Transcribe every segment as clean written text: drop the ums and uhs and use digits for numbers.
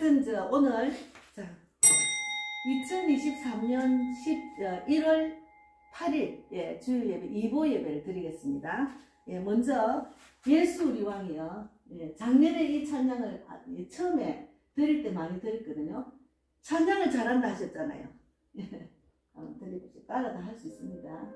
하여튼 오늘 자 2023년 1월 8일 예, 주일 예배 2부 예배를 드리겠습니다. 예, 먼저 예수 우리 왕이요. 예, 작년에 이 찬양을 처음에 드릴 때 많이 드렸거든요. 찬양을 잘한다 하셨잖아요. 예, 한번 드려보시죠. 따라 다 할 수 있습니다.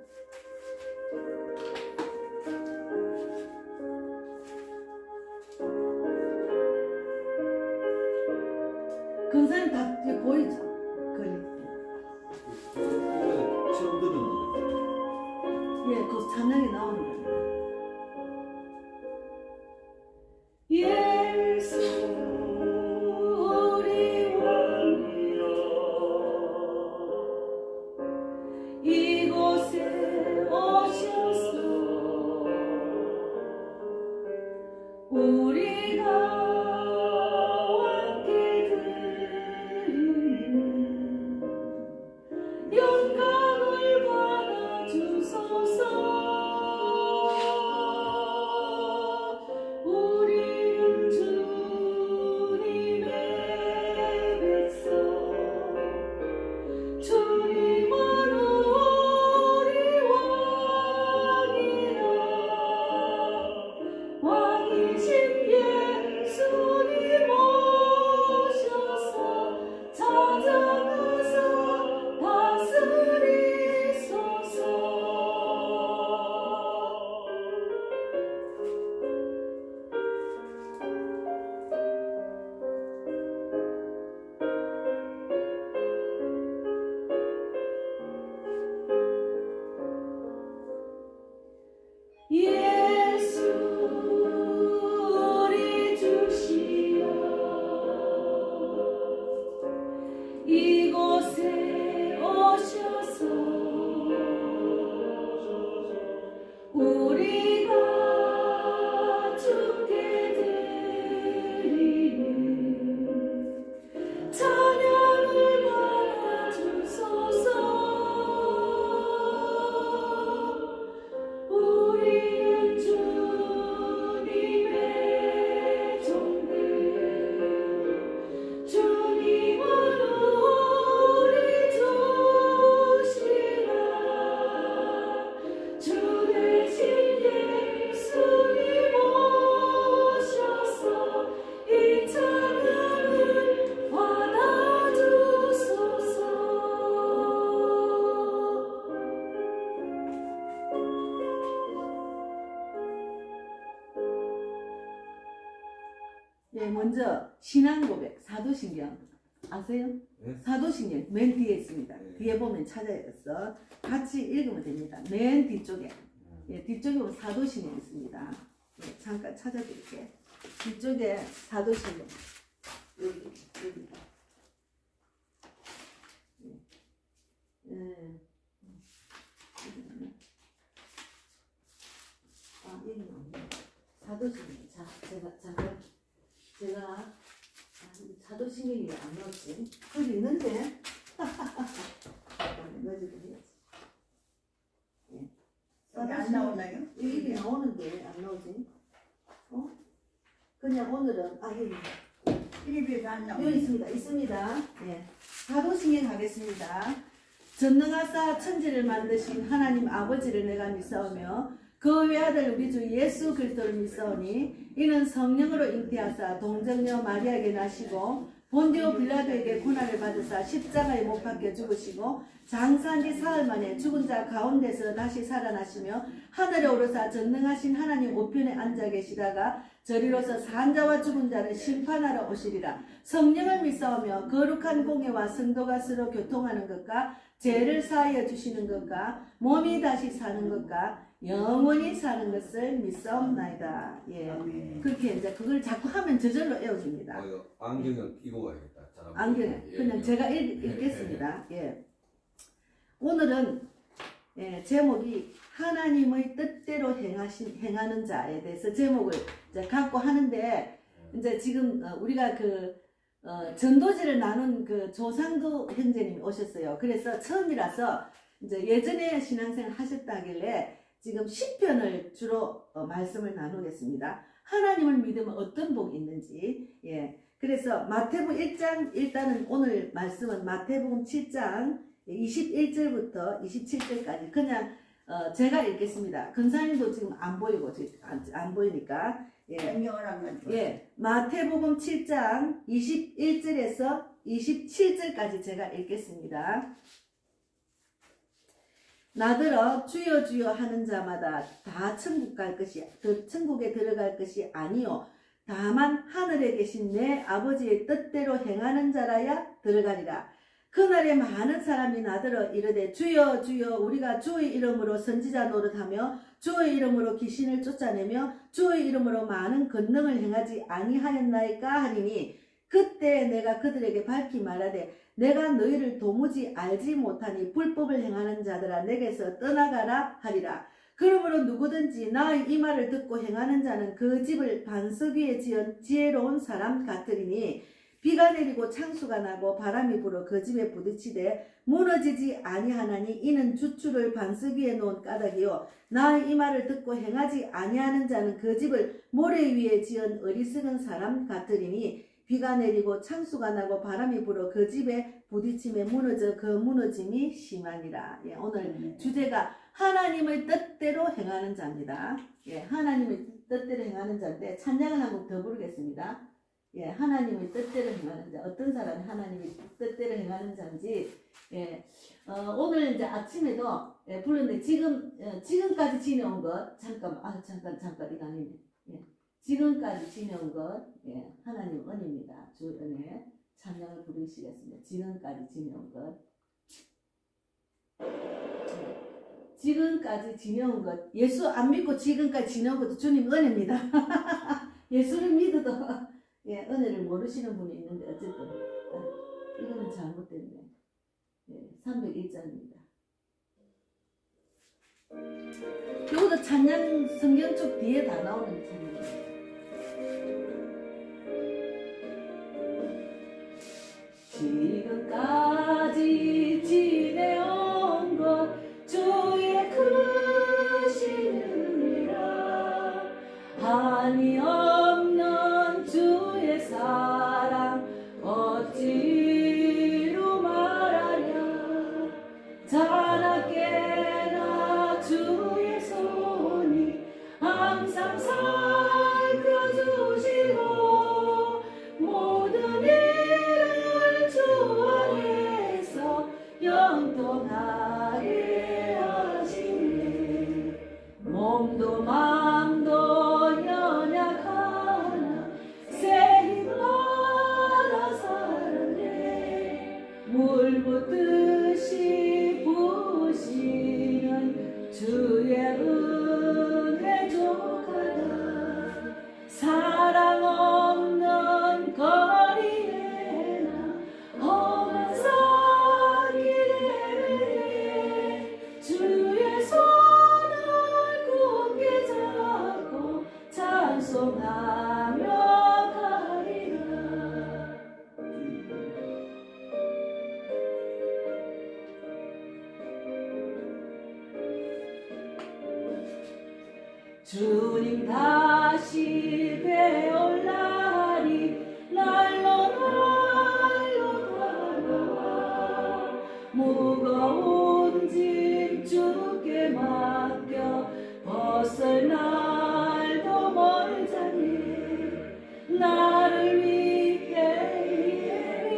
근사님 다 보이죠? 거의. 처음 듣는 예, 그 찬양이 나오는 거예요. 예수 우리 왕이여 이곳에 오셔서 우리가 먼저 신앙고백 사도신경 아세요? 네? 사도신경 맨 뒤에 있습니다. 네. 뒤에 보면 찾아서 같이 읽으면 됩니다. 맨 뒤쪽에 예, 뒤쪽에 보면 사도신경 있습니다. 예, 잠깐 찾아드릴게요. 뒤쪽에 사도신경 여기 예. 아 여기 나오네. 사도신경 자 제가 사도신경이 안 나왔지? 거기 있는데 넣어주고 해야지. 예. 여기 안 나오나요? 여기 나오는데 안 나오지? 어? 그냥 오늘은 여기 일입에도 안 나오네. 여기 있습니다. 예. 사도신경 가겠습니다. 전능하사 천지를 만드신 하나님 아버지를 내가 믿사오며 그 외아들 우리 주 예수 그리스도를 믿사오니 이는 성령으로 잉태하사 동정녀 마리아에게 나시고 본디오 빌라도에게 고난을 받으사 십자가에 못 박혀 죽으시고 장사한 지 사흘 만에 죽은 자 가운데서 다시 살아나시며 하늘에 오르사 전능하신 하나님 우편에 앉아 계시다가 저리로서 산 자와 죽은 자를 심판하러 오시리라. 성령을 믿사오며 거룩한 공예와 성도가 서로 교통하는 것과 죄를 사하여 주시는 것과 몸이 다시 사는 것과 영원히 사는 것을 믿사옵나이다. 예. 그렇게 이제 그걸 자꾸 하면 저절로 외워집니다. 안경을 끼고 가야겠다. 안경 그냥 제가 읽겠습니다. 예. 오늘은 예, 제목이 하나님의 뜻대로 행하는 자에 대해서 제목을 이제 갖고 하는데 이제 지금 우리가 전도지를 나눈 조상도 형제님이 오셨어요. 그래서 처음이라서 이제 예전에 신앙생활 하셨다길래 지금 시편을 주로 말씀을 나누겠습니다. 하나님을 믿으면 어떤 복이 있는지. 예. 그래서 마태복음 1장 일단은 오늘 말씀은 마태복음 7장 21절부터 27절까지 그냥 제가 읽겠습니다. 근사님도 지금 안 보이고 안 보이니까 예, 마태복음 7장 21절에서 27절까지 제가 읽겠습니다. 나더러 주여 주여 하는 자마다 다 천국에 들어갈 것이 아니요 다만 하늘에 계신 내 아버지의 뜻대로 행하는 자라야 들어가리라. 그날에 많은 사람이 나더러 이르되 주여 주여 우리가 주의 이름으로 선지자 노릇하며 주의 이름으로 귀신을 쫓아내며 주의 이름으로 많은 권능을 행하지 아니하였나이까 하리니 그때 내가 그들에게 밝히 말하되 내가 너희를 도무지 알지 못하니 불법을 행하는 자들아 내게서 떠나가라 하리라. 그러므로 누구든지 나의 이 말을 듣고 행하는 자는 그 집을 반석 위에 지은 지혜로운 사람 같으리니 비가 내리고 창수가 나고 바람이 불어 그 집에 부딪히되 무너지지 아니하나니 이는 주추를 반석 위에 놓은 까닭이요 나의 이 말을 듣고 행하지 아니하는 자는 그 집을 모래 위에 지은 어리석은 사람 같으리니 비가 내리고 창수가 나고 바람이 불어 그 집에 부딪힘에 무너져 그 무너짐이 심하니라. 예, 오늘 주제가 하나님의 뜻대로 행하는 자입니다. 예, 하나님의 뜻대로 행하는 자인데 찬양을 한번 더 부르겠습니다. 예, 하나님의 뜻대로 행하는 자. 어떤 사람이 하나님의 뜻대로 행하는 자인지, 예, 오늘 이제 아침에도 불렀는데 지금까지 지내온 것, 잠깐, 이거 아니네. 예, 지금까지 지내온 것, 예, 하나님 은혜입니다. 주 은혜. 찬양을 부르시겠습니다. 지금까지 지내온 것. 지금까지 지내온 것. 예수 안 믿고 지금까지 지내온 것도 주님 은혜입니다. 예수를 믿어도 예, 은혜를 모르시는 분이 있는데 어쨌든 이거는 잘못됐네. 예, 301장입니다. 이것도 찬양 성경 쪽 뒤에 다 나오는 찬양입니다. 지금까지 지내온 것 주의 크신 은혜라 한이 없는 주의 사랑 어찌로 말하랴 자나깨나 주의 손이 항상 살펴주시고 모든 일을 주 안에서 영통하게 하시네 몸도 마음도 연약하나 새 힘 받아 살았네 물 붓듯이 부으시는 주의 은혜 족하다 사랑 없는 거리에나 험한 산길에 주의 손을 굳게 잡고 찬송하며 가리라. 주님 다시 배올 날이 날로 다가와 무거운 짐 주께 맡겨 벗을 날도 멀자니 나를 위해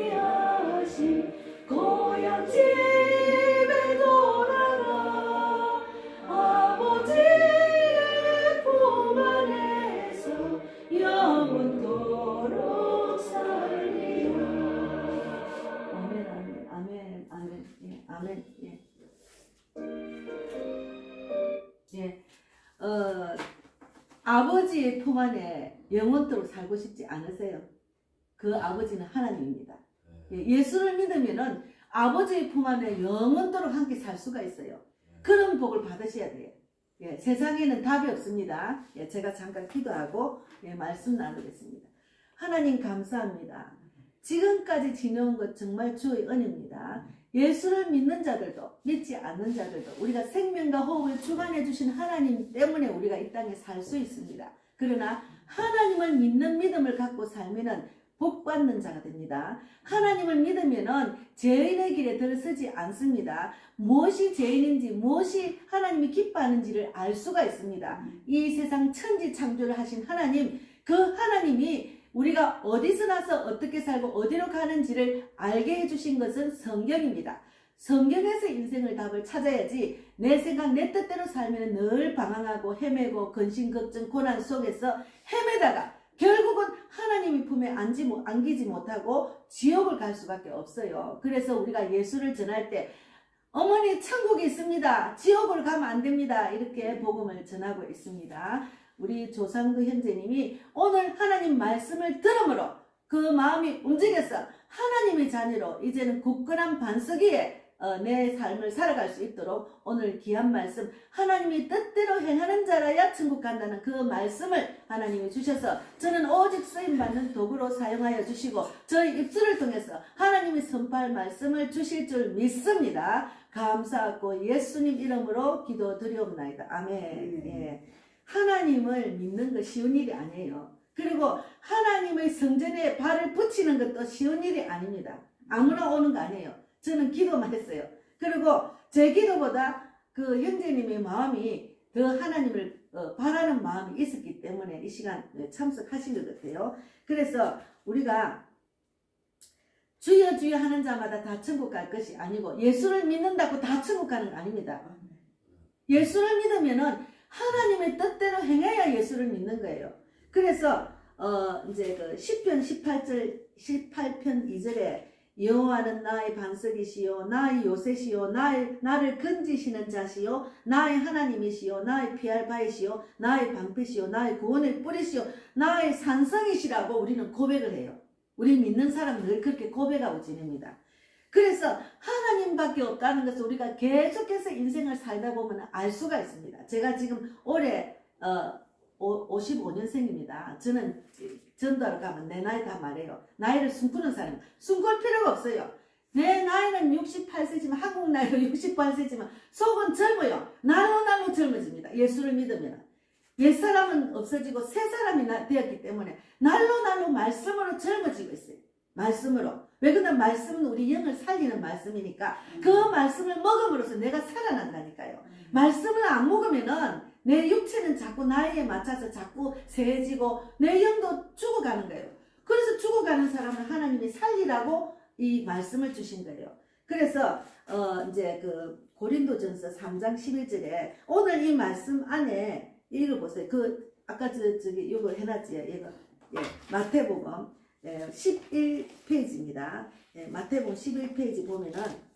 예비하신 고향 집에 돌아가 아버지의 품 안에서 영원토록 살리라. 아멘 아멘 아멘 아멘 예 아멘 예. 예, 아버지의 품 안에 영원토록 살고 싶지 않으세요? 그 아버지는 하나님입니다. 예, 예수를 믿으면은 아버지의 품 안에 영원토록 함께 살 수가 있어요. 그런 복을 받으셔야 돼요. 예, 세상에는 답이 없습니다. 예, 제가 잠깐 기도하고 예, 말씀 나누겠습니다. 하나님 감사합니다. 지금까지 지내온 것 정말 주의 은혜입니다. 예수를 믿는 자들도 믿지 않는 자들도 우리가 생명과 호흡을 주관해 주신 하나님 때문에 우리가 이 땅에 살 수 있습니다. 그러나 하나님을 믿는 믿음을 갖고 살면은 복 받는 자가 됩니다. 하나님을 믿으면은 죄인의 길에 들서지 않습니다. 무엇이 죄인인지 무엇이 하나님이 기뻐하는지를 알 수가 있습니다. 이 세상 천지 창조를 하신 하나님, 그 하나님이 우리가 어디서 나서 어떻게 살고 어디로 가는지를 알게 해주신 것은 성경입니다. 성경에서 인생의 답을 찾아야지 내 생각 내 뜻대로 살면 늘 방황하고 헤매고 근심 걱정 고난 속에서 헤매다가 결국은 하나님의 품에 안기지 못하고 지옥을 갈 수밖에 없어요. 그래서 우리가 예수를 전할 때 어머니 천국이 있습니다. 지옥으로 가면 안 됩니다. 이렇게 복음을 전하고 있습니다. 우리 조상도 형제님이 오늘 하나님 말씀을 들음으로 그 마음이 움직여서 하나님의 자녀로 이제는 굳건한 반석 위에 내 삶을 살아갈 수 있도록 오늘 귀한 말씀, 하나님이 뜻대로 행하는 자라야 천국 간다는 그 말씀을 하나님이 주셔서 저는 오직 쓰임받는 도구로 사용하여 주시고 저희 입술을 통해서 하나님이 선포할 말씀을 주실 줄 믿습니다. 감사하고 예수님 이름으로 기도드리옵나이다. 아멘. 예. 하나님을 믿는 거 쉬운 일이 아니에요. 그리고 하나님의 성전에 발을 붙이는 것도 쉬운 일이 아닙니다. 아무나 오는 거 아니에요. 저는 기도만 했어요. 그리고 제 기도보다 그 형제님의 마음이 더 하나님을 바라는 마음이 있었기 때문에 이 시간 참석하신 것 같아요. 그래서 우리가 주여 주여 하는 자마다 다 천국 갈 것이 아니고 예수를 믿는다고 다 천국 가는 거 아닙니다. 예수를 믿으면은 하나님의 뜻대로 행해야 예수를 믿는 거예요. 그래서 이제 그 시편 18편 2절에 여호와는 나의 반석이시요 나의 요새시요 나를 건지시는 자시요 나의 하나님이시요 나의 피할 바이시요 나의 방패시요 나의 구원의 뿌리시요 나의 산성이시라고 우리는 고백을 해요. 우리 믿는 사람은 늘 그렇게 고백하고 지냅니다. 그래서 하나님밖에 없다는 것을 우리가 계속해서 인생을 살다 보면 알 수가 있습니다. 제가 지금 올해 55년생입니다. 저는 전도하러 가면 내 나이 다 말해요. 나이를 숨기는 사람, 숨길 필요가 없어요. 내 나이는 68세지만 한국 나이로 68세지만 속은 젊어요. 날로 젊어집니다. 예수를 믿으면. 옛사람은 없어지고 새사람이 되었기 때문에 날로 말씀으로 젊어지고 있어요. 말씀으로. 왜 그러냐? 말씀은 우리 영을 살리는 말씀이니까 그 말씀을 먹음으로써 내가 살아난다니까요. 말씀을 안 먹으면은 내 육체는 자꾸 나이에 맞춰서 자꾸 세해지고 내 영도 죽어가는 거예요. 그래서 죽어가는 사람을 하나님이 살리라고 이 말씀을 주신 거예요. 그래서 이제 그 고린도전서 3장 11절에 오늘 이 말씀 안에 읽어보세요. 그 아까 저기 이거 해놨지. 이거 마태복음 11페이지입니다. 마태복음 11페이지 보면은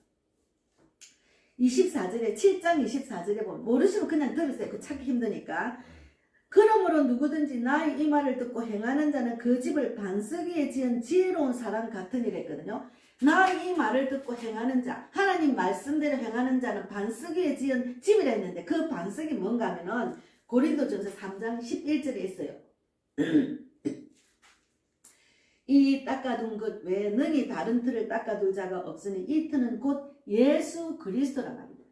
24절에 7장 24절에 보면 모르시면 그냥 들으세요. 그 찾기 힘드니까. 그러므로 누구든지 나의 이 말을 듣고 행하는 자는 그 집을 반석 위에 지은 지혜로운 사람 같으니라 했거든요. 나의 이 말을 듣고 행하는 자, 하나님 말씀대로 행하는 자는 반석 위에 지은 집이라 했는데 그 반석이 뭔가 하면은 고린도전서 3장 11절에 있어요. 이 닦아둔 것 외에 능히 다른 틀을 닦아둘 자가 없으니 이 틀은 곧 예수 그리스도란 말입니다.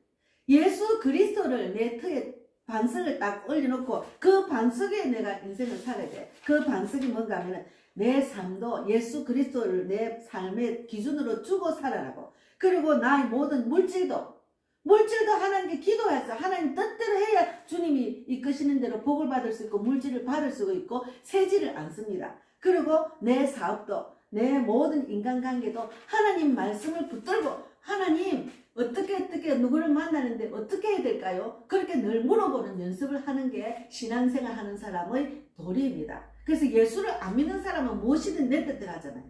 예수 그리스도를 내 터에 반석을 딱 올려놓고 그 반석 위에 내가 인생을 살아야 돼. 그 반석이 뭔가 하면 내 삶도 예수 그리스도를 내 삶의 기준으로 주고 살아라고. 그리고 나의 모든 물질도 하나님께 기도해서 하나님 뜻대로 해야 주님이 이끄시는 대로 복을 받을 수 있고 물질을 받을 수 있고 세지를 않습니다. 그리고 내 사업도 내 모든 인간관계도 하나님 말씀을 붙들고 하나님 어떻게 누구를 만나는데 어떻게 해야 될까요? 그렇게 늘 물어보는 연습을 하는 게 신앙생활 하는 사람의 도리입니다. 그래서 예수를 안 믿는 사람은 무엇이든 내 뜻대로 하잖아요.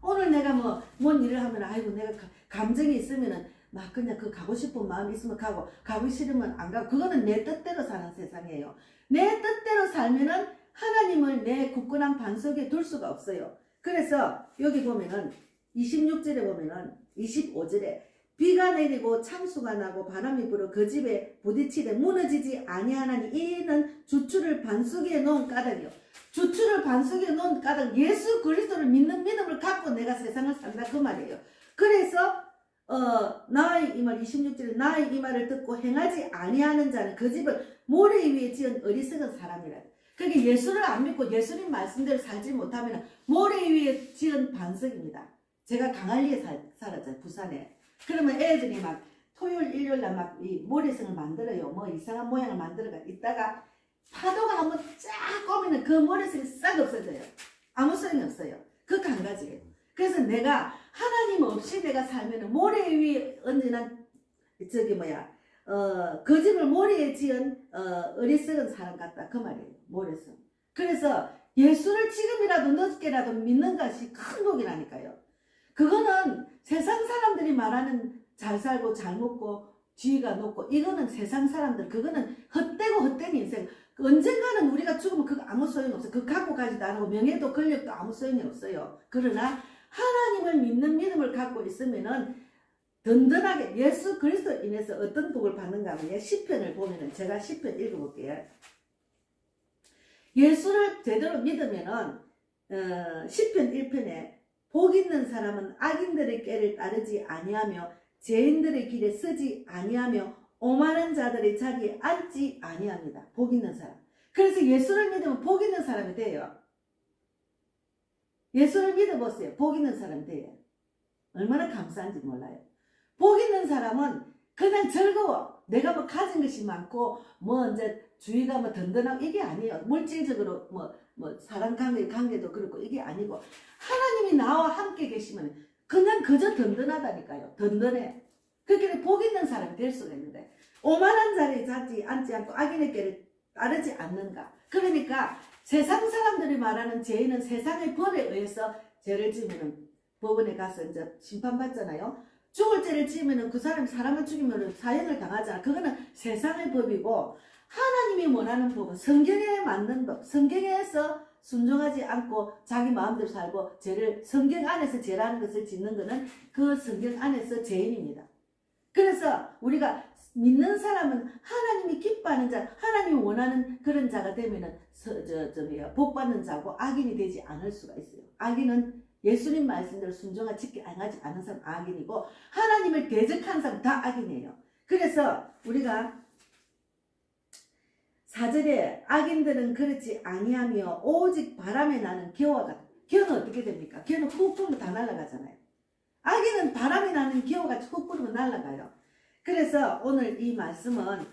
오늘 내가 뭔 일을 하면 아이고 내가 감정이 있으면은 막 그냥 그 가고 싶은 마음이 있으면 가고 싫으면 안 가고 그거는 내 뜻대로 사는 세상이에요. 내 뜻대로 살면은 하나님을 내 굳건한 반석에 둘 수가 없어요. 그래서 여기 보면은 26절에 보면은 25절에 비가 내리고 창수가 나고 바람이 불어 그 집에 부딪히되 무너지지 아니하나니 이는 주추를 반석 위에 놓은 까닭이요. 주추를 반석 위에 놓은 까닭 예수 그리스도를 믿는 믿음을 갖고 내가 세상을 산다 그 말이에요. 그래서 나의 이 말 26절에 나의 이 말을 듣고 행하지 아니하는 자는 그 집을 모래 위에 지은 어리석은 사람이라. 그게 예수를 안 믿고 예수님 말씀대로 살지 못하면 모래 위에 지은 반석입니다. 제가 강할리에 살았잖아요. 부산에. 그러면 애들이 막 토요일 일요일날 막 이 모래성을 만들어요. 뭐 이상한 모양을 만들어가 있다가 파도가 한번 쫙 오면 그 모래성이 싹 없어져요. 아무 소용이 없어요. 그 감가지예요. 그래서 내가 하나님 없이 내가 살면 모래 위에 얹은 저기 뭐야 거짓을 모래에 지은 어리석은 사람 같다 그 말이에요. 모래성. 그래서 예수를 지금이라도 늦게라도 믿는 것이 큰 복이라니까요. 그거는 세상 사람들이 말하는 잘 살고 잘 먹고 지위가 높고 이거는 세상 사람들 그거는 헛되고 헛된 인생. 언젠가는 우리가 죽으면 그거 아무 소용이 없어요. 그거 갖고 가지도 않고 명예도 권력도 아무 소용이 없어요. 그러나 하나님을 믿는 믿음을 갖고 있으면은 든든하게 예수 그리스도 인해서 어떤 복을 받는가 하면 시편을 보면은 제가 시편 읽어볼게요. 예수를 제대로 믿으면은 시편 1편에 복 있는 사람은 악인들의 꾀를 따르지 아니하며 죄인들의 길에 서지 아니하며 오만한 자들의 자리에 앉지 아니합니다. 복 있는 사람. 그래서 예수를 믿으면 복 있는 사람이 돼요. 예수를 믿어보세요. 복 있는 사람이 돼요. 얼마나 감사한지 몰라요. 복 있는 사람은 그냥 즐거워. 내가 뭐 가진 것이 많고 뭐 이제 주위가 뭐 든든하고 이게 아니에요. 물질적으로 뭐 사람 관계도 그렇고 이게 아니고 하나님이 나와 함께 계시면 그냥 그저 든든하다니까요. 든든해. 그렇게 복 있는 사람이 될 수가 있는데 오만한 자리에 앉지 않고 악인의 길을 따르지 않는가. 그러니까 세상 사람들이 말하는 죄인은 세상의 법에 의해서 죄를 지으면 법원에 가서 이제 심판받잖아요. 죽을 죄를 지으면 그 사람이 사람을 죽이면 사형을 당하잖아. 그거는 세상의 법이고 하나님이 원하는 법은 성경에 맞는 법. 성경에서 순종하지 않고 자기 마음대로 살고 죄를 성경 안에서 죄라는 것을 짓는 것은 그 성경 안에서 죄인입니다. 그래서 우리가 믿는 사람은 하나님이 기뻐하는 자, 하나님이 원하는 그런 자가 되면은 복 받는 자고 악인이 되지 않을 수가 있어요. 악인은 예수님 말씀대로 순종하지 않은 사람 악인이고 하나님을 대적하는 사람 다 악인이에요. 그래서 우리가 4절에 악인들은 그렇지 아니하며 오직 바람에 나는 겨와 같다. 겨는 어떻게 됩니까? 겨는 훅 불면 다 날아가잖아요. 악인은 바람이 나는 겨우같이 훅 불면 날아가요. 그래서 오늘 이 말씀은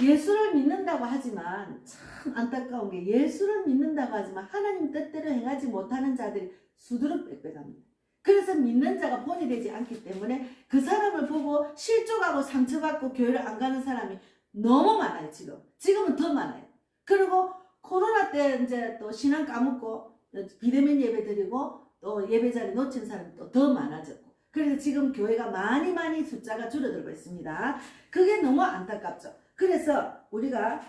예수를 믿는다고 하지만 참 안타까운 게 예수를 믿는다고 하지만 하나님 뜻대로 행하지 못하는 자들이 수두룩빽빽합니다. 그래서 믿는 자가 본이 되지 않기 때문에 그 사람을 보고 실족하고 상처받고 교회를 안 가는 사람이 너무 많아요. 지금은 더 많아요. 그리고 코로나 때 이제 또 신앙 까먹고 비대면 예배 드리고 또 예배 자리 놓친 사람이 또 더 많아졌고 그래서 지금 교회가 많이 숫자가 줄어들고 있습니다. 그게 너무 안타깝죠. 그래서 우리가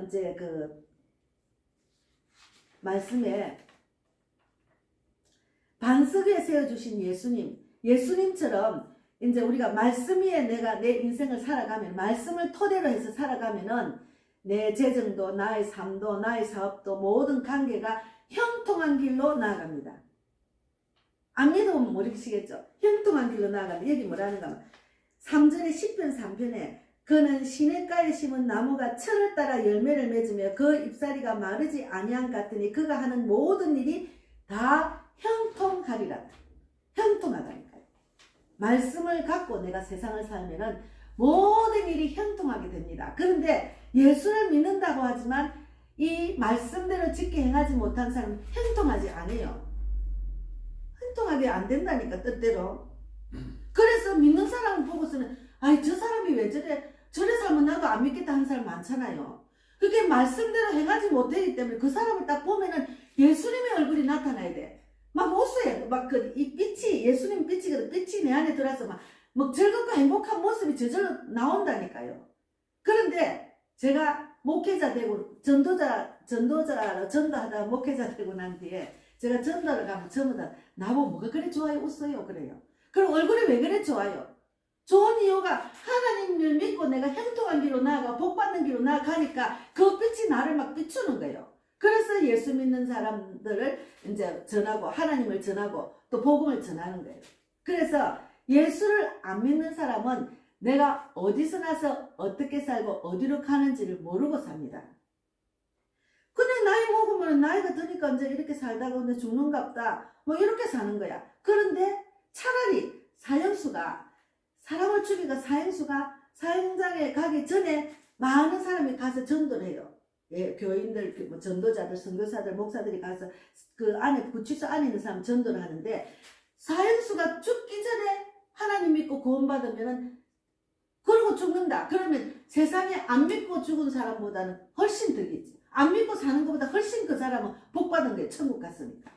이제 그 말씀에 반석 위에 세워주신 예수님처럼 이제 우리가 말씀 위에 내가 내 인생을 살아가면 말씀을 토대로 해서 살아가면은 내 재정도 나의 삶도 나의 사업도 모든 관계가 형통한 길로 나아갑니다. 안 믿으면 모르시겠죠. 형통한 길로 나아가면 여기 뭐라는가 하면 3절에 시편 3편에 그는 시냇가에 심은 나무가 철을 따라 열매를 맺으며 그 잎사리가 마르지 아니한 같으니 그가 하는 모든 일이 다 형통하리라. 형통하다니까요. 말씀을 갖고 내가 세상을 살면은 모든 일이 형통하게 됩니다. 그런데 예수를 믿는다고 하지만 이 말씀대로 지켜 행하지 못한 사람은 형통하지 않아요. 형통하게 안 된다니까 뜻대로. 그래서 믿는 사람을 보고서는 아이 저 사람이 왜 저래 살면 나도 안 믿겠다 하는 사람 많잖아요. 그게 말씀대로 행하지 못하기 때문에 그 사람을 딱 보면은 예수님의 얼굴이 나타나야 돼. 막 웃어요. 막 이 빛이 예수님 빛이거든. 빛이 내 안에 들어와서 막 즐겁고 행복한 모습이 저절로 나온다니까요. 그런데 제가 목회자 되고 전도자로 전도하다 목회자 되고 난 뒤에 제가 전도를 가면 전부 다 나보고 뭐가 그래 좋아요? 웃어요. 그래요. 그럼 얼굴이 왜 그래 좋아요? 좋은 이유가 하나님을 믿고 내가 형통한 길로 나아가 복받는 길로 나아가니까 그 빛이 나를 막 비추는 거예요. 그래서 예수 믿는 사람들을 이제 전하고 하나님을 전하고 또 복음을 전하는 거예요. 그래서 예수를 안 믿는 사람은 내가 어디서 나서 어떻게 살고 어디로 가는지를 모르고 삽니다. 그래 나이 먹으면 나이가 드니까 이제 이렇게 살다가 이제 죽는갑다. 뭐 이렇게 사는 거야. 그런데 차라리 사형수가 사람을 죽이가 사형수가 사형장에 가기 전에 많은 사람이 가서 전도를 해요. 예, 교인들, 뭐 전도자들, 선교사들, 목사들이 가서 그 안에 구치소 안에 있는 사람 전도를 하는데 사형수가 죽기 전에 하나님 믿고 구원받으면은 그러고 죽는다. 그러면 세상에 안 믿고 죽은 사람보다는 훨씬 득이지. 안 믿고 사는 것보다 훨씬 그 사람은 복받은 거예요. 천국 갔으니까.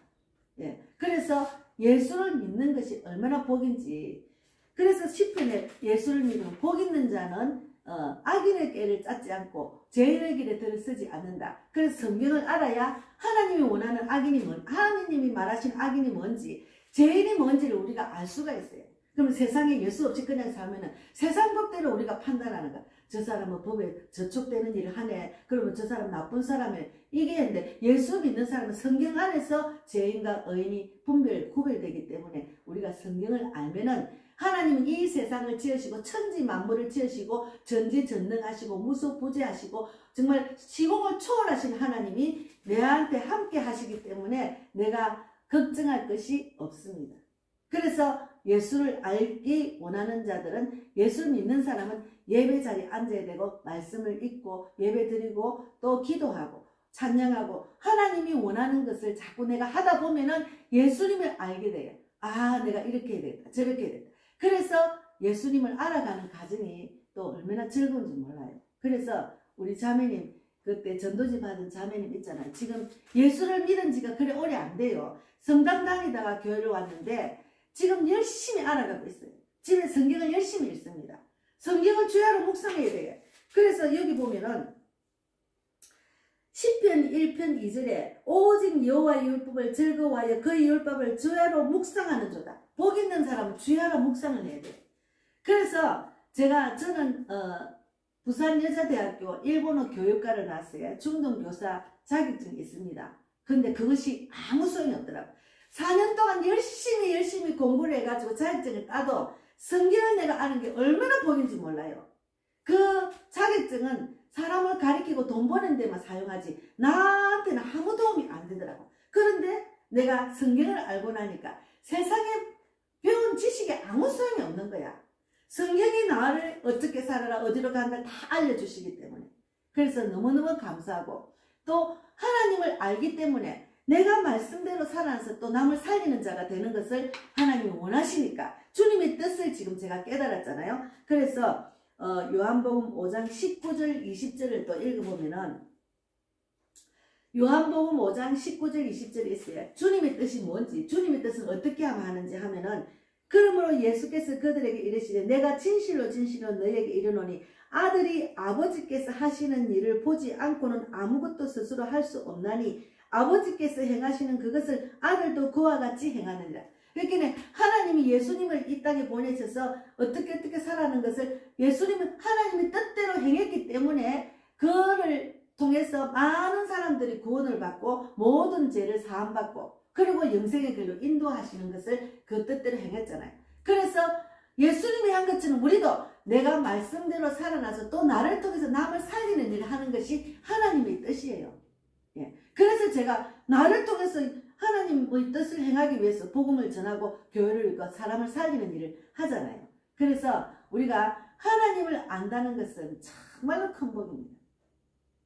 예, 그래서 예수를 믿는 것이 얼마나 복인지. 그래서 시편에 예수를 믿으면 복 있는 자는 악인의 꾀를 짰지 않고 죄인의 길에 들어서지 않는다. 그래서 성경을 알아야 하나님이 원하는 악인이 하나님이 말하신 악인이 뭔지 죄인이 뭔지를 우리가 알 수가 있어요. 그러면 세상에 예수 없이 그냥 살면은 세상 법대로 우리가 판단하는 거야. 저 사람은 법에 저촉되는 일을 하네. 그러면 저 사람 나쁜 사람을 이기는데 예수 믿는 사람은 성경 안에서 죄인과 의인이 구별되기 때문에 우리가 성경을 알면은 하나님은 이 세상을 지으시고 천지 만물을 지으시고 전지전능하시고 무소부재하시고 정말 시공을 초월하신 하나님이 내한테 함께 하시기 때문에 내가 걱정할 것이 없습니다. 그래서 예수를 알기 원하는 자들은 예수 믿는 사람은 예배 자리에 앉아야 되고 말씀을 읽고 예배 드리고 또 기도하고 찬양하고 하나님이 원하는 것을 자꾸 내가 하다 보면은 예수님을 알게 돼요. 아, 내가 이렇게 해야 되겠다. 저렇게 해야 되겠다. 그래서 예수님을 알아가는 과정이 또 얼마나 즐거운지 몰라요. 그래서 우리 자매님 그때 전도지 받은 자매님 있잖아요. 지금 예수를 믿은 지가 그래 오래 안 돼요. 성당 다니다가 교회를 왔는데 지금 열심히 알아가고 있어요. 집에 성경을 열심히 읽습니다. 성경을 주야로 묵상해야 돼요. 그래서 여기 보면은 시편 1편 2절에 오직 여호와의 율법을 즐거워하여 그의 율법을 주야로 묵상하는 조다. 복 있는 사람은 주야로 묵상을 해야 돼요. 그래서 저는 부산여자대학교 일본어 교육과를 나왔어요. 중등교사 자격증이 있습니다. 근데 그것이 아무 소용이 없더라고요. 4년 동안 열심히 공부를 해가지고 자격증을 따도 성경을 내가 아는 게 얼마나 복인지 몰라요. 그 자격증은 사람을 가리키고 돈 버는 데만 사용하지 나한테는 아무 도움이 안 되더라고. 그런데 내가 성경을 알고 나니까 세상에 배운 지식이 아무 소용이 없는 거야. 성경이 나를 어떻게 살아라 어디로 간다 다 알려주시기 때문에. 그래서 너무너무 감사하고 또 하나님을 알기 때문에 내가 말씀대로 살아서 또 남을 살리는 자가 되는 것을 하나님이 원하시니까 주님의 뜻을 지금 제가 깨달았잖아요. 그래서 요한복음 5장 19절 20절을 또 읽어보면은 요한복음 5장 19절 20절에 있어요. 주님의 뜻이 뭔지 주님의 뜻은 어떻게 하면 하는지 하면은 그러므로 예수께서 그들에게 이르시되 내가 진실로 너희에게 이르노니 아들이 아버지께서 하시는 일을 보지 않고는 아무것도 스스로 할 수 없나니 아버지께서 행하시는 그것을 아들도 그와 같이 행하느니라. 그러니까 하나님이 예수님을 이 땅에 보내셔서 어떻게 살아가는 것을 예수님은 하나님의 뜻대로 행했기 때문에 그를 통해서 많은 사람들이 구원을 받고 모든 죄를 사함받고 그리고 영생의 길로 인도하시는 것을 그 뜻대로 행했잖아요. 그래서 예수님이 한 것처럼 우리도 내가 말씀대로 살아나서 또 나를 통해서 남을 살리는 일을 하는 것이 하나님의 뜻이에요. 예. 그래서 제가 나를 통해서 하나님의 뜻을 행하기 위해서 복음을 전하고 교회를 읽고 사람을 살리는 일을 하잖아요. 그래서 우리가 하나님을 안다는 것은 정말로 큰 복입니다.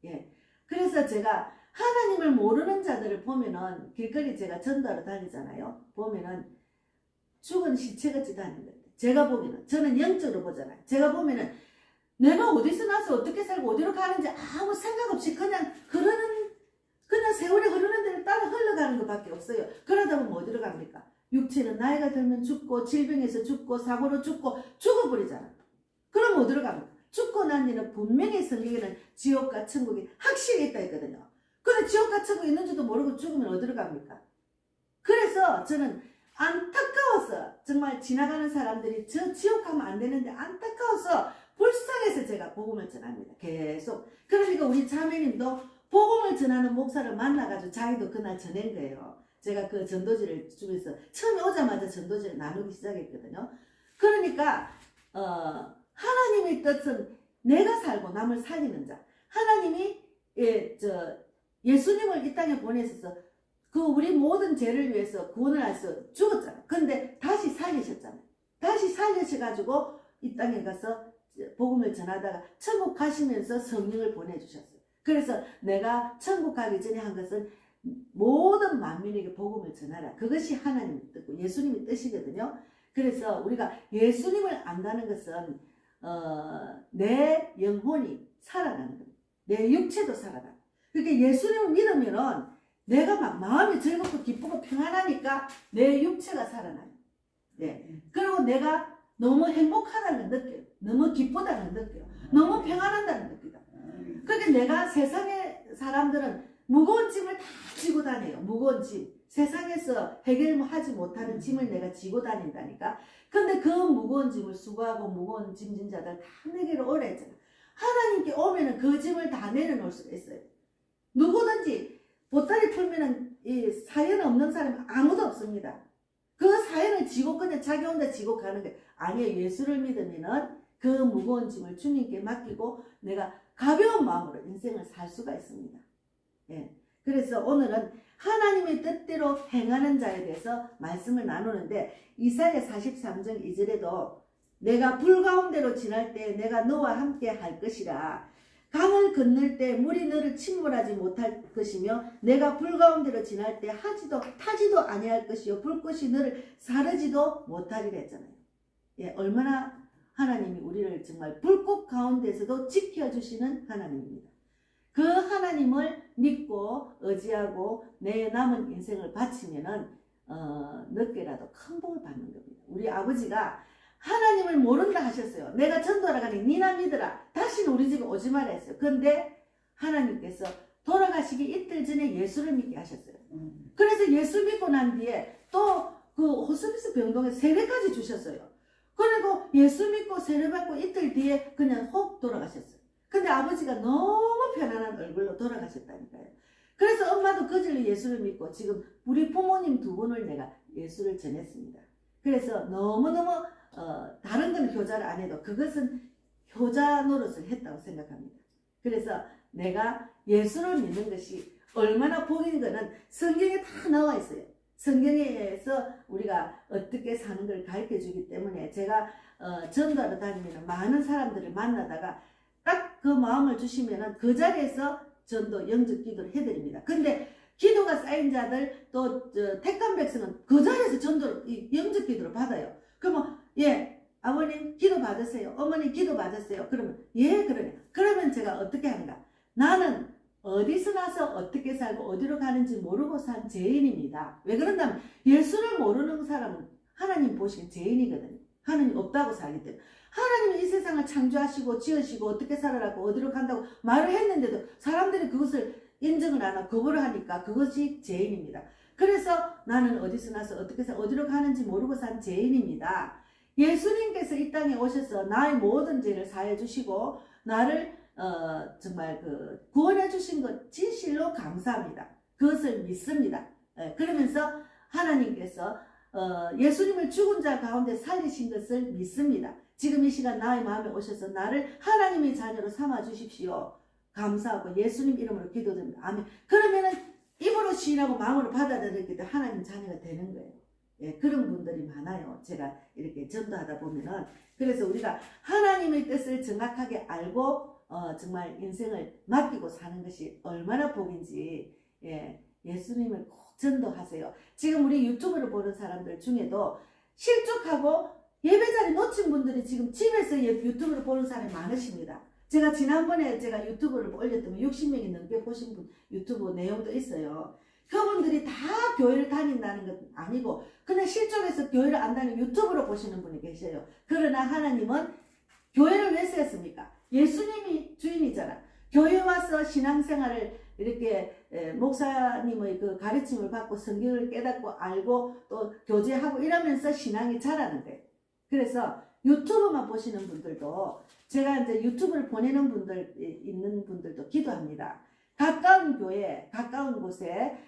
예. 그래서 제가 하나님을 모르는 자들을 보면은 길거리 제가 전도하러 다니잖아요. 보면은 죽은 시체같이 다니는 거예요. 제가 보기는 저는 영적으로 보잖아요. 제가 보면은 내가 어디서 나서 어떻게 살고 어디로 가는지 아무 생각 없이 그냥 세월이 흐르는 대로 따라 흘러가는 것밖에 없어요. 그러다 보면 어디로 갑니까? 육체는 나이가 들면 죽고 질병에서 죽고 사고로 죽고 죽어버리잖아. 그럼 어디로 갑니까? 죽고 난 뒤는 분명히 성경에는 지옥과 천국이 확실히 있다 했거든요. 근데 지옥과 천국이 있는지도 모르고 죽으면 어디로 갑니까? 그래서 저는 안타까워서 정말 지나가는 사람들이 저 지옥 가면 안 되는데 안타까워서 불쌍해서 제가 복음을 전합니다. 계속. 그러니까 우리 자매님도 복음을 전하는 목사를 만나가지고 자기도 그날 전한 거예요. 제가 그 전도지를 주면서 처음에 오자마자 전도지를 나누기 시작했거든요. 그러니까 하나님의 뜻은 내가 살고 남을 살리는 자. 하나님이 예수님을 이 땅에 보내셔서 그 우리 모든 죄를 위해서 구원을 하셔서 죽었잖아요. 근데 다시 살리셨잖아요. 다시 살리셔가지고 이 땅에 가서 복음을 전하다가 천국 가시면서 성령을 보내주셨어요. 그래서 내가 천국 가기 전에 한 것은 모든 만민에게 복음을 전하라. 그것이 하나님의 뜻고 예수님의 뜻이거든요. 그래서 우리가 예수님을 안다는 것은 내 영혼이 살아나는 겁니다. 내 육체도 살아나. 그러니까 예수님을 믿으면은 내가 막 마음이 즐겁고 기쁘고 평안하니까 내 육체가 살아나요. 네. 그리고 내가 너무 행복하다는 걸 느껴요. 너무 기쁘다는 걸 느껴요. 너무 평안하다는 걸 느껴요. 그러니까 내가 세상의 사람들은 무거운 짐을 다 지고 다녀요. 무거운 짐. 세상에서 해결하지 못하는 짐을 내가 지고 다닌다니까. 근데 그 무거운 짐을 수고하고 무거운 짐진 자들 다 내게로 오라 했잖아. 하나님께 오면은 그 짐을 다 내려놓을 수가 있어요. 누구든지 보따리 풀면은 이 사연 없는 사람이 아무도 없습니다. 그 사연을 지고 그냥 자기 혼자 지고 가는 게 아니에요. 예수를 믿으면은 그 무거운 짐을 주님께 맡기고 내가 가벼운 마음으로 인생을 살 수가 있습니다. 예. 그래서 오늘은 하나님의 뜻대로 행하는 자에 대해서 말씀을 나누는데 이사야 43장 2절에도 내가 불 가운데로 지날 때 내가 너와 함께 할 것이라. 강을 건널 때 물이 너를 침몰하지 못할 것이며 내가 불 가운데로 지날 때 타지도 아니할 것이요 불꽃이 너를 사르지도 못하리라 했잖아요. 예, 얼마나 하나님이 우리를 정말 불꽃 가운데서도 지켜주시는 하나님입니다. 그 하나님을 믿고 의지하고 내 남은 인생을 바치면은 늦게라도 큰 복을 받는 겁니다. 우리 아버지가 하나님을 모른다 하셨어요. 내가 전도하러 가니 니나 믿으라. 다시는 우리 집에 오지 마라 했어요. 근데 하나님께서 돌아가시기 이틀 전에 예수를 믿게 하셨어요. 그래서 예수 믿고 난 뒤에 또 그 호스피스 병동에 세례까지 주셨어요. 그리고 예수 믿고 세례 받고 이틀 뒤에 그냥 혹 돌아가셨어요. 근데 아버지가 너무 편안한 얼굴로 돌아가셨다니까요. 그래서 엄마도 그절로 예수를 믿고 지금 우리 부모님 두 분을 내가 예수를 전했습니다. 그래서 너무너무 다른 건 효자를 안 해도 그것은 효자 노릇을 했다고 생각합니다. 그래서 내가 예수를 믿는 것이 얼마나 복인 거는 성경에 다 나와 있어요. 성경에서 우리가 어떻게 사는 걸 가르쳐 주기 때문에 제가 전도하러 다니면 많은 사람들을 만나다가 딱 그 마음을 주시면은 그 자리에서 전도 영적 기도를 해드립니다. 근데 기도가 쌓인 자들 또 택한 백성은 그 자리에서 전도 영적 기도를 받아요. 그러면 예 아버님 기도 받으세요. 어머니 기도 받으세요. 그러면 예 그러네요. 그러면 제가 어떻게 하는가? 나는 어디서 나서 어떻게 살고 어디로 가는지 모르고 산 죄인입니다. 왜 그런다면 예수를 모르는 사람은 하나님 보시기엔 죄인이거든요. 하나님 없다고 살기 때문에. 하나님이 이 세상을 창조하시고 지으시고 어떻게 살아라고 어디로 간다고 말을 했는데도 사람들이 그것을 인정을 안 하고 거부를 하니까 그것이 죄인입니다. 그래서 나는 어디서 나서 어떻게 해서 어디로 가는지 모르고 산 죄인입니다. 예수님께서 이 땅에 오셔서 나의 모든 죄를 사해 주시고 나를 정말 구원해 주신 것 진실로 감사합니다. 그것을 믿습니다. 그러면서 하나님께서 예수님을 죽은 자 가운데 살리신 것을 믿습니다. 지금 이 시간 나의 마음에 오셔서 나를 하나님의 자녀로 삼아 주십시오. 감사하고 예수님 이름으로 기도드립니다. 아멘. 그러면은 입으로 시인하고 마음으로 받아들이게 돼 하나님 자녀가 되는 거예요. 예, 그런 분들이 많아요. 제가 이렇게 전도하다 보면은. 그래서 우리가 하나님의 뜻을 정확하게 알고 정말 인생을 맡기고 사는 것이 얼마나 복인지 예수님을 꼭 전도하세요. 지금 우리 유튜브를 보는 사람들 중에도 실족하고 예배자리 놓친 분들이 지금 집에서 유튜브를 보는 사람이 많으십니다. 제가 지난번에 제가 유튜브를 올렸더니 60명이 넘게 보신 분 유튜브 내용도 있어요. 그분들이 다 교회를 다닌다는 건 아니고 그냥 실족해서 교회를 안 다니는 유튜브로 보시는 분이 계셔요. 그러나 하나님은 교회를 왜 세웠습니까? 예수님이 주인이잖아. 교회 와서 신앙생활을 이렇게 목사님의 그 가르침을 받고 성경을 깨닫고 알고 또 교제하고 이러면서 신앙이 자라는 거예요. 그래서 유튜브만 보시는 분들도 제가 이제 유튜브를 보내는 분들 있는 분들도 기도합니다. 가까운 교회, 가까운 곳에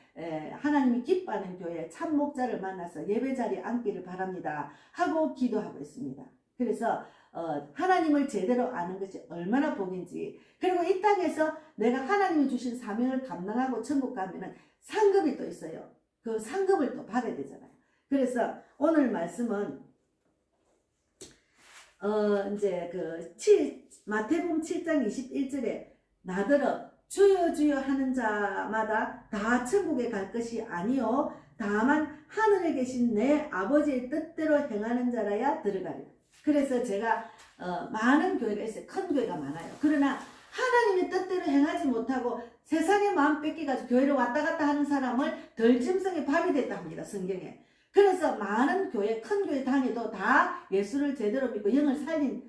하나님이 기뻐하는 교회 참 목자를 만나서 예배자리에 앉기를 바랍니다 하고 기도하고 있습니다. 그래서 하나님을 제대로 아는 것이 얼마나 복인지. 그리고 이 땅에서 내가 하나님이 주신 사명을 감당하고 천국 가면은 상급이 또 있어요. 그 상급을 또 받아야 되잖아요. 그래서 오늘 말씀은 이제 마태복음 7장 21절에 나더러 주여 주여 하는 자마다 다 천국에 갈 것이 아니요 다만 하늘에 계신 내 아버지의 뜻대로 행하는 자라야 들어가리라. 그래서 제가 많은 교회가 있어요. 큰 교회가 많아요. 그러나 하나님의 뜻대로 행하지 못하고 세상의 마음 뺏기가지고 교회를 왔다 갔다 하는 사람을 덜짐승의 밥이 됐다 합니다. 성경에. 그래서 많은 교회, 큰 교회 다녀도 다 예수를 제대로 믿고 영을 살린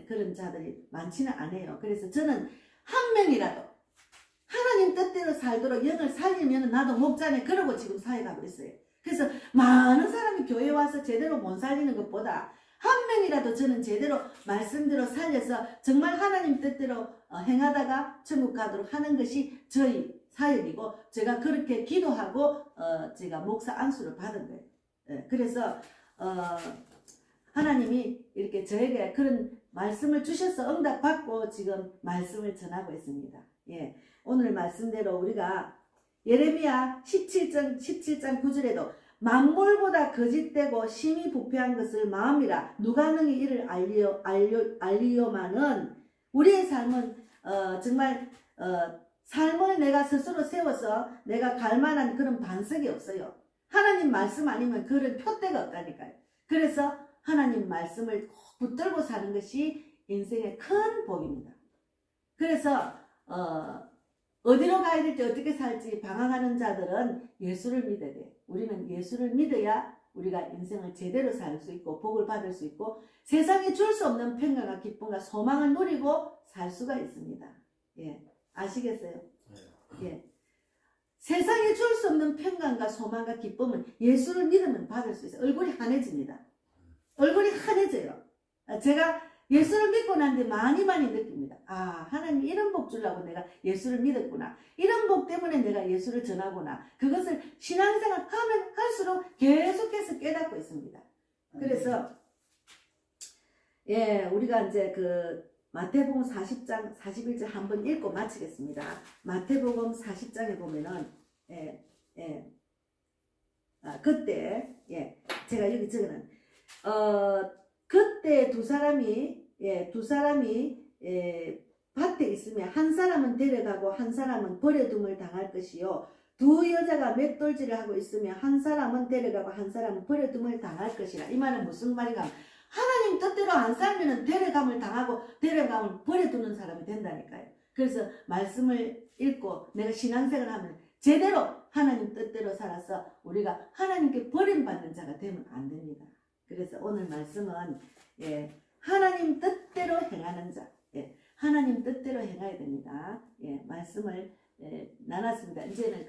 그런 자들이 많지는 않아요. 그래서 저는 한 명이라도 하나님 뜻대로 살도록 영을 살리면 나도 목자네 그러고 지금 사역하고 있어요. 그래서 많은 사람이 교회에 와서 제대로 못 살리는 것보다 한 명이라도 저는 제대로 말씀대로 살려서 정말 하나님 뜻대로 행하다가 천국 가도록 하는 것이 저희 사역이고 제가 그렇게 기도하고 제가 목사 안수를 받은 거예요. 그래서 하나님이 이렇게 저에게 그런 말씀을 주셔서 응답받고 지금 말씀을 전하고 있습니다. 예, 오늘 말씀대로 우리가 예레미야 17장 9절에도 만물보다 거짓되고 심히 부패한 것을 마음이라 누가 능히 이를 알리요마는 우리의 삶은 정말 삶을 내가 스스로 세워서 내가 갈 만한 그런 반석이 없어요. 하나님 말씀 아니면 그런 표대가 없다니까요. 그래서 하나님 말씀을 꼭 붙들고 사는 것이 인생의 큰 복입니다. 그래서 어디로 가야 될지 어떻게 살지 방황하는 자들은 예수를 믿어야 돼요. 우리는 예수를 믿어야 우리가 인생을 제대로 살 수 있고 복을 받을 수 있고 세상에 줄 수 없는 평강과 기쁨과 소망을 누리고 살 수가 있습니다. 예, 아시겠어요? 예. 세상에 줄 수 없는 평강과 소망과 기쁨은 예수를 믿으면 받을 수 있어요. 얼굴이 환해집니다. 얼굴이 환해져요. 제가 예수를 믿고 난 뒤 많이 느낍니다. 아, 하나님 이런 복 주려고 내가 예수를 믿었구나. 이런 복 때문에 내가 예수를 전하구나. 그것을 신앙생활 하면 할수록 계속해서 깨닫고 있습니다. 그래서 예, 우리가 이제 마태복음 40장 41절 한번 읽고 마치겠습니다. 마태복음 40장에 보면은 그때 제가 여기 적어는 그때 두 사람이 밭에 있으면 한 사람은 데려가고 한 사람은 버려둠을 당할 것이요 두 여자가 맷돌질을 하고 있으면 한 사람은 데려가고 한 사람은 버려둠을 당할 것이라. 이 말은 무슨 말인가? 하나님 뜻대로 안 살면 데려감을 당하고 데려감을 버려두는 사람이 된다니까요. 그래서 말씀을 읽고 내가 신앙생활을 하면 제대로 하나님 뜻대로 살아서 우리가 하나님께 버림받는 자가 되면 안 됩니다. 그래서 오늘 말씀은 하나님 뜻대로 행하는 자, 하나님 뜻대로 행해야 됩니다. 말씀을 나눴습니다. 이제는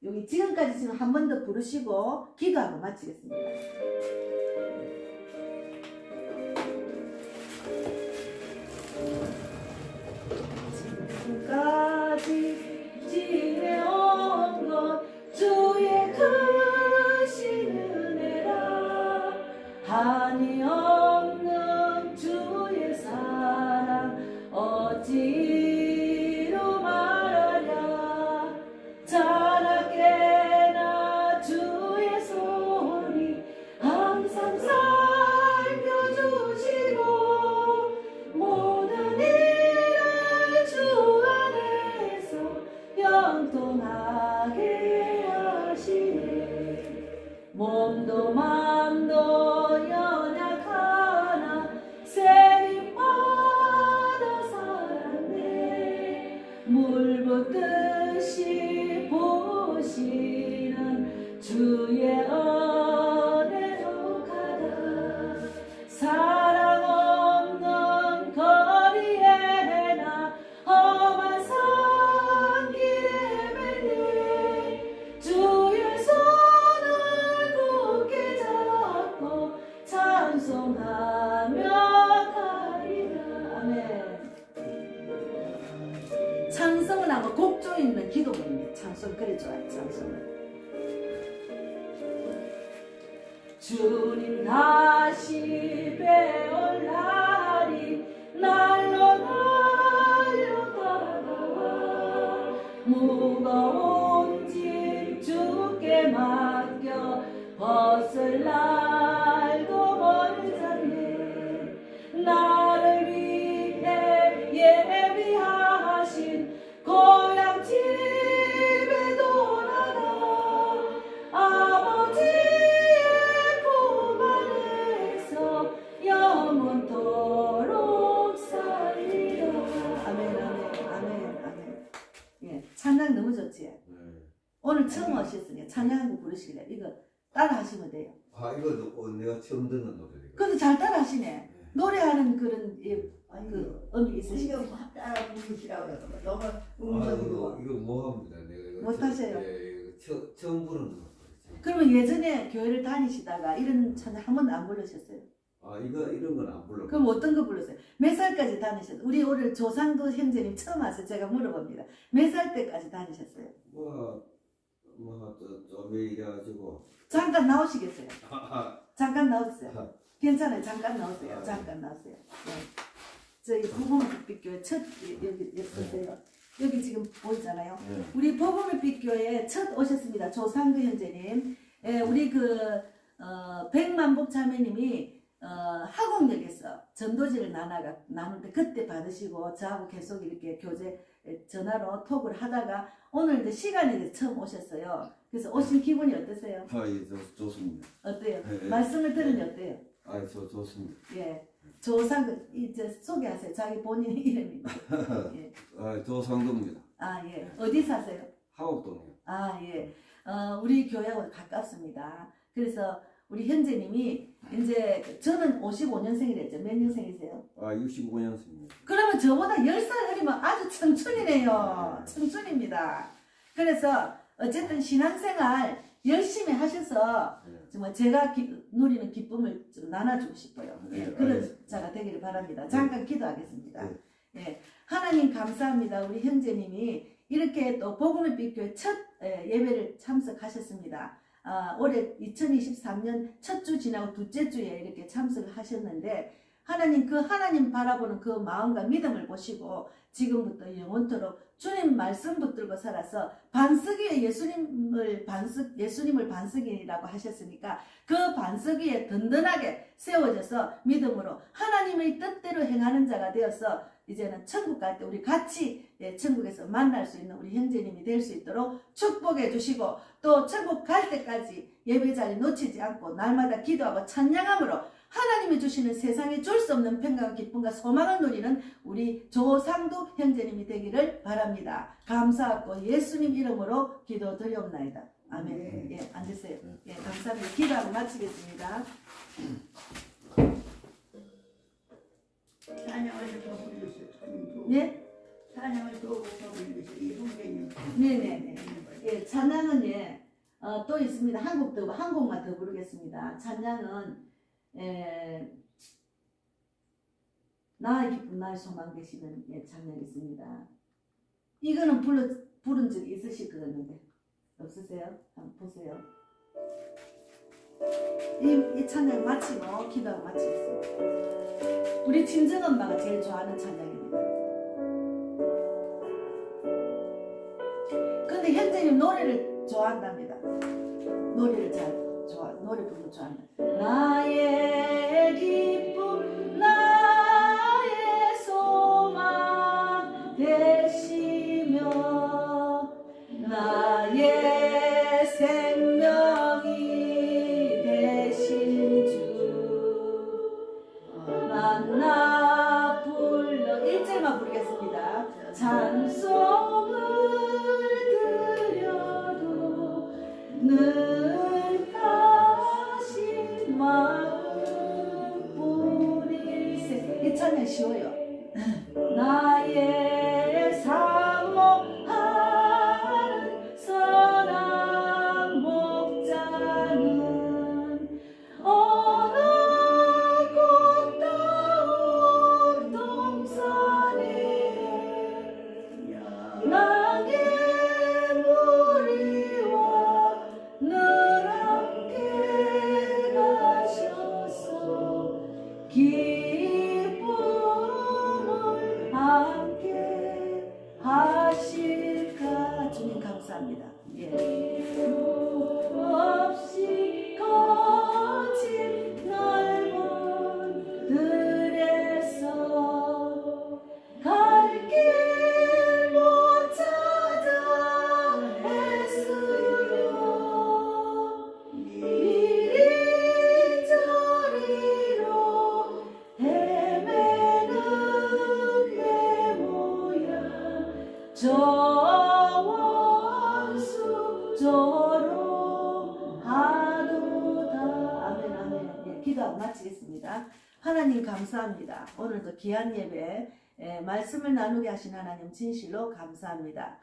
여기 지금까지 지금 한 번 더 부르시고 기도하고 마치겠습니다. 지금까지 지내온 것 주의 크신 은혜라 한이 없는 주의 사랑 어찌로 말하랴 자나깨나 주의 손이 항상 살펴주시고 모든 일을 주 안에서 영통하게 하시네 몸도 마음도 연약하나 세림받아 살았네 물 붓듯이 보시는 주의 은혜로 가다 사랑 없는 거리에 나 험한 산길에 멜네 주의 손을 굳게 잡고 찬송하며 가리라. 아멘. 찬송은 아마 곡조 있는 기도문입니다. 찬송 그래 좋아요. 찬송은 주님 다시 배울 날이 오늘 처음 오셨으니까 찬양하고 부르시길래 이거 따라 하시면 돼요. 아 이거 내가 처음 듣는 노래니까. 근데 잘 따라 하시네. 노래하는 그런 아니 그 음이 있으시죠? 신경 따라 부르시라고 그러고 너무 아 음성으로 이거 뭐 합니다. 내가 이거 못하세요? 예, 이거 처음 부르는 거. 그러면 예전에 교회를 다니시다가 이런 찬양 한 번도 안 부르셨어요? 아 이런 건 안 불러. 그럼 어떤 거 불렀어요? 몇 살까지 다니셨어요? 우리 오늘 조상도 형제님 처음 와서 제가 물어봅니다. 몇 살 때까지 다니셨어요? 좀 이래가지고. 잠깐 나오시겠어요? 아, 잠깐 나오세요. 괜찮아요. 잠깐 나오세요. 아, 잠깐 나오세요. 네. 저희 복음의 빛교회 첫 여기 보세요. 여기 지금 보이잖아요. 네. 우리 복음의 빛교회에 첫 오셨습니다. 조상도 형제님. 예, 우리 그 백만복 자매님이 학원역에서 전도지를 나누는데 그때 받으시고 저하고 계속 이렇게 교제 전화로 톡을 하다가 오늘 이제 시간이 이제 처음 오셨어요. 그래서 오신 기분이 어떠세요? 예, 좋습니다. 어때요? 네, 말씀을 들으니 네. 어때요? 좋습니다. 예, 조상 이제 소개하세요. 자기 본인 이름입니다. 예. 조상도입니다. 아 예, 어디 사세요? 하곡동이요. 아 예, 우리 교회하고 가깝습니다. 그래서 우리 현재님이 이제 저는 55년생이랬죠. 몇 년생이세요? 65년생입니다. 그러면 저보다 10살 어리면 아주 청춘이네요. 청춘입니다. 그래서 어쨌든 신앙생활 열심히 하셔서 정말 제가 누리는 기쁨을 좀 나눠주고 싶어요. 예, 그런 자가 되기를 바랍니다. 잠깐 기도하겠습니다. 예, 하나님 감사합니다. 우리 형제님이 이렇게 또 복음의 빛교회 첫 예배를 참석하셨습니다. 올해 2023년 첫 주 지나고 둘째 주에 이렇게 참석을 하셨는데 하나님 하나님 바라보는 그 마음과 믿음을 보시고 지금부터 영원토록 주님 말씀 붙들고 살아서 반석 위에 예수님을 반석이라고 하셨으니까 그 반석 위에 든든하게 세워져서 믿음으로 하나님의 뜻대로 행하는 자가 되어서 이제는 천국 갈 때 우리 같이 천국에서 만날 수 있는 우리 형제님이 될 수 있도록 축복해 주시고 또 천국 갈 때까지 예배 자리 놓치지 않고 날마다 기도하고 찬양함으로 하나님이 주시는 세상에 줄 수 없는 평강과 기쁨과 소망을 누리는 우리 조상도 형제님이 되기를 바랍니다. 감사하고 예수님 이름으로 기도드리옵나이다. 아멘. 예, 앉으세요. 예, 감사합니다. 기도하고 마치겠습니다. 찬양을 더 부르세요. 예? 찬양을 더 부르세요. 이 형제님. 네네네. 예, 찬양은 또 있습니다. 한 곡만 더 부르겠습니다. 찬양은 나의 기쁨 나의 소망 되시는 찬양이 있습니다. 이거는 부른 적이 있으실 것 같는데 없으세요? 한번 보세요. 이 찬양 마치고 기도하고 마치겠습니다. 우리 친정엄마가 제일 좋아하는 찬양입니다. 근데 현재님 노래를 좋아한답니다. 노래를 노래 부르는 거 좋아한다. 나의 기쁨 나의 소망 되시며 나의 생명이 되신 주 만나 불러 1절만 부르겠습니다. 찬송을 드려도 늘 가신 마음뿐일세. 이 찬양 쉬워요. 나의 사모하는 선한 목자는 어느 꽃다운 동산에 양의 무리와 늘 함께 가셔서 기쁨을 기도하고 마치겠습니다. 하나님 감사합니다. 오늘도 귀한 예배 말씀을 나누게 하신 하나님 진실로 감사합니다.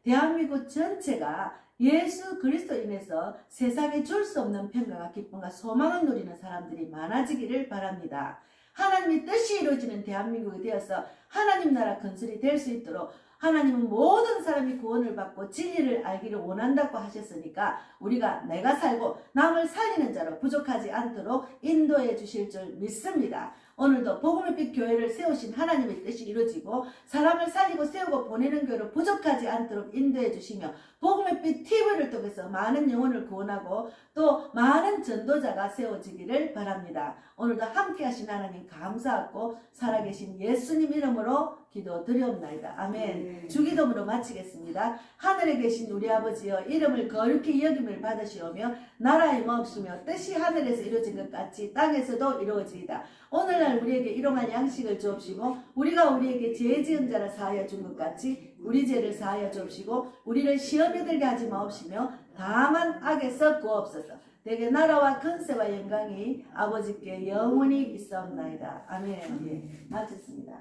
대한민국 전체가 예수 그리스도 인해서 세상에 줄 수 없는 평강과 기쁨과 소망을 누리는 사람들이 많아지기를 바랍니다. 하나님의 뜻이 이루어지는 대한민국이 되어서 하나님 나라 건설이 될 수 있도록 하나님은 모든 사람이 구원을 받고 진리를 알기를 원한다고 하셨으니까 우리가 내가 살고 남을 살리는 자로 부족하지 않도록 인도해 주실 줄 믿습니다. 오늘도 복음의 빛 교회를 세우신 하나님의 뜻이 이루어지고 사람을 살리고 세우고 보내는 교회로 부족하지 않도록 인도해 주시며 복음의 빛 TV를 통해서 많은 영혼을 구원하고 또 많은 전도자가 세워지기를 바랍니다. 오늘도 함께 하신 하나님 감사하고 살아계신 예수님 이름으로 기도드리옵나이다. 아멘. 주기도문으로 마치겠습니다. 하늘에 계신 우리 아버지여 이름을 거룩히 여김을 받으시오며 나라의 마옵시며 뜻이 하늘에서 이루어진 것 같이 땅에서도 이루어지이다. 오늘날 우리에게 일용할 양식을 주옵시고 우리가 우리에게 죄 지은 자를 사하여 준 것 같이 우리 죄를 사하여 주옵시고 우리를 시험에 들게 하지 마옵시며 다만 악에서 구하옵소서. 내게 나라와 권세와 영광이 아버지께 영원히 있사옵나이다. 아멘. 마쳤습니다.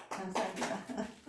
감사합니다.